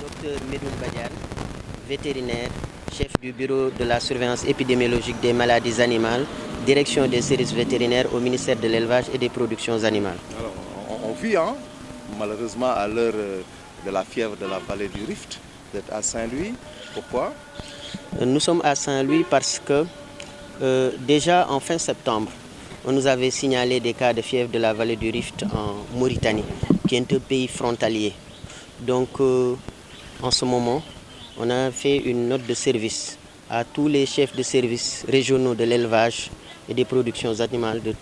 Docteur Medoun Badiane, vétérinaire, chef du bureau de la surveillance épidémiologique des maladies animales, direction des services vétérinaires au ministère de l'élevage et des productions animales. Alors, on vit, malheureusement, à l'heure de la fièvre de la vallée du Rift, d'être à Saint-Louis. Pourquoi? Nous sommes à Saint-Louis parce que déjà en fin septembre, on nous avait signalé des cas de fièvre de la vallée du Rift en Mauritanie, qui est un pays frontalier. Donc, en ce moment, on a fait une note de service à tous les chefs de services régionaux de l'élevage et des productions animales de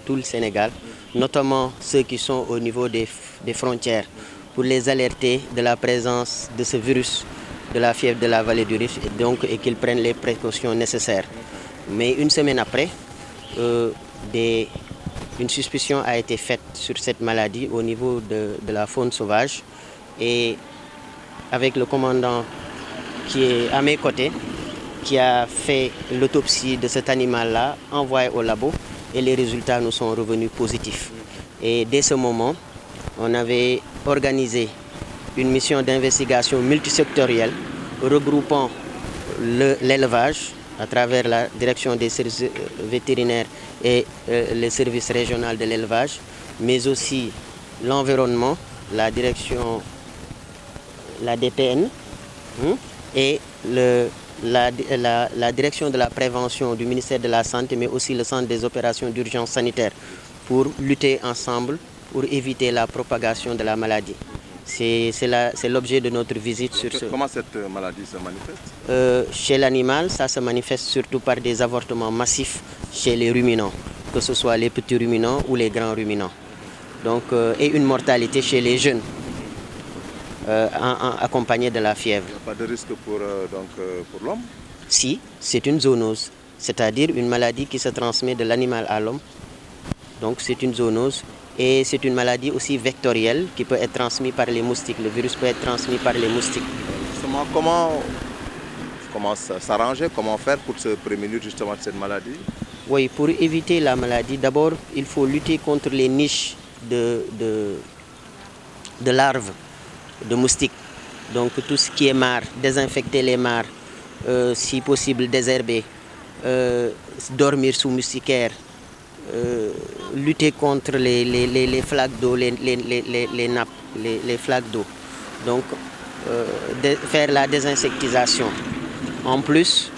tout le Sénégal, notamment ceux qui sont au niveau des frontières, pour les alerter de la présence de ce virus de la fièvre de la vallée du Rift et qu'ils prennent les précautions nécessaires. Mais une semaine après, une suspicion a été faite sur cette maladie au niveau de la faune sauvage, et avec le commandant qui est à mes côtés, qui a fait l'autopsie de cet animal-là, envoyé au labo, et les résultats nous sont revenus positifs. Et dès ce moment, on avait organisé une mission d'investigation multisectorielle regroupant l'élevage à travers la direction des services vétérinaires et le service régional de l'élevage, mais aussi l'environnement, la direction, la DPN, et la direction de la prévention du ministère de la Santé, mais aussi le centre des opérations d'urgence sanitaire, pour lutter ensemble, pour éviter la propagation de la maladie. C'est l'objet de notre visite sur ce. Comment cette maladie se manifeste? Chez l'animal, ça se manifeste surtout par des avortements massifs chez les ruminants, que ce soit les petits ruminants ou les grands ruminants. Donc, et une mortalité chez les jeunes, accompagnée de la fièvre. Il n'y a pas de risque pour l'homme? Si, c'est une zoonose, c'est-à-dire une maladie qui se transmet de l'animal à l'homme. Donc c'est une zoonose. Et c'est une maladie aussi vectorielle qui peut être transmise par les moustiques. Le virus peut être transmis par les moustiques. Justement, comment s'arranger, comment faire pour se prémunir justement de cette maladie? Oui, pour éviter la maladie, d'abord, il faut lutter contre les niches de larves, de moustiques. Donc tout ce qui est mares, désinfecter les mares, si possible désherber, dormir sous moustiquaire, lutter contre les flaques d'eau, les nappes, les flaques d'eau. Donc, faire la désinsectisation. En plus,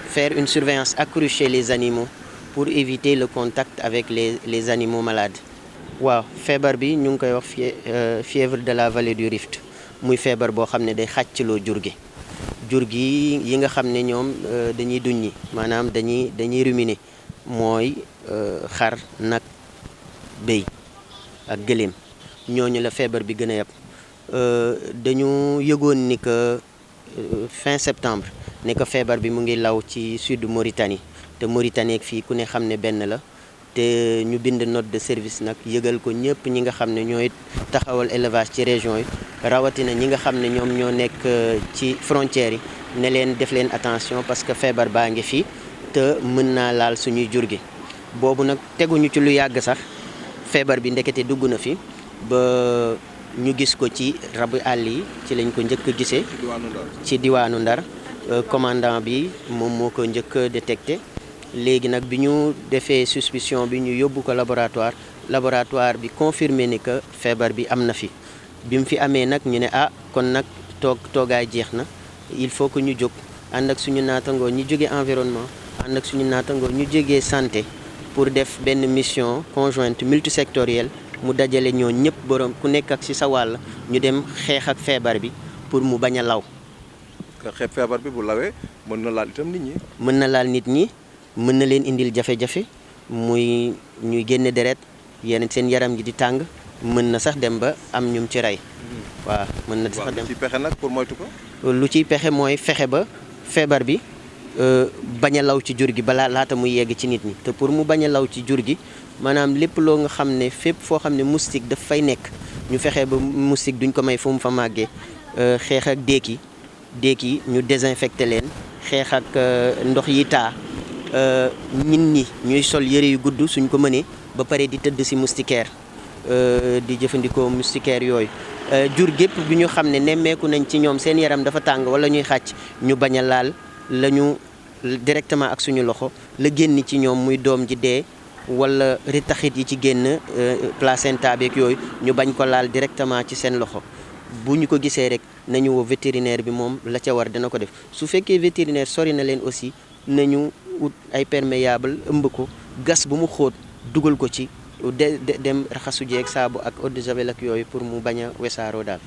faire une surveillance accrue chez les animaux pour éviter le contact avec les animaux malades. Waaw, feebar bi ñu ngi koy wax fièvre de la vallée du Rift, muy feebar boo xam ne day xàccloo jur gi yi nga xam ne ñoom dañuy duññi, maanaam dañuy ruminer, mooy xar, nag, béy ak gëléem. Ñooñu la feebar bi gën a yab. Dañu yëgoon ni que fin septembre ne que feebar bi mu ngi law ci sud Mauritanie, te Mauritanie ak fii ku ne xam ne benn la, te ñu bind note de service nag yëgal ko ñëpp ñi nga xam ne ñooy taxawal élevage ci région yi, rawatina ñi nga xam ne ñoom ñoo nekk ci frontières yi, ne leen def leen attention parce que feebar baa ngi fii te mën naa laal suñuy jur gi. Boobu nag teguñu ci lu yàgg sax, feebar bi ndekete dugg na fi ba ñu gis ko ci rabu àll yi, ci lañ ko njëkk a gisee ci diwaanu Ndar. Commandant bi moom moo ko njëkk a détecté. Léegi nag bi ñu defee suspicion bi ñu yóbbu ko laboratoire bi confirmé ni que feebar bi am na fi. Bi mu fi amee nag ñu ne kon nag toogaay jeex na, il faut que ñu jóg ànd ak suñu naatangoo ñu jógee environnement, ànd ak suñu naatangoo ñu jógee santé, pour def benn mission conjointe multisectorielle mu dajale ñoo ñëpp borom ku nekk ak ci sa wàll, ñu dem xeex ak feebar bi pour mu bañ a law. xeex feebar bi bu lawee mën na laal itam nit ñi. mën na laal nit ñi, mën na leen indil jafe-jafe, muy ñuy génne deret, yenn seen yaram gi di tàng, mën na sax dem ba am ñum ci rey. waaw mën na sax dem. lu ciy pexe nag pour moytu ko? lu ciy pexe mooy fexe ba feebar bi bañ a law ci jur gi balaa laata muy yegg ci nit ñi. te pour mu bañ a law ci jur gi, maanaam lépp loo nga xam ne fépp foo xam ne moustique daf fay nekk, ñu fexe ba moustique duñ ko may fu mu fa màggee. Xeex ak déek yi ñu désinfecté leen, xeex ak ndox yi taa, nit ñi ñuy sol yëre yu gudd suñ ko mënee, ba pare di tëdd ci moustiquaire. di jëfandikoo moustiquaire yooyu jur gépp bi ñu xam ne nemmeeku nañ ci ñoom seen yaram dafa tàng wala ñuy xàcc ñu bañ a laal la ñu directement ak suñu loxo la génn ci ñoom muy doom ji dee wala ritaxit yi ci génn placenta beeg yooyu ñu bañ ko laal directement ci seen loxo bu ñu ko gisee rek nañu woo vétérinaire bi moom la ca war dina ko def su fekkee vétérinaire sori na leen aussi nañu ut ay perméable ëmb ko gas bu mu xóot dugal ko ci dem raxasu jeeg saabu ak eau de javel ak yooyu pour mu bañ a wesaaroo daal.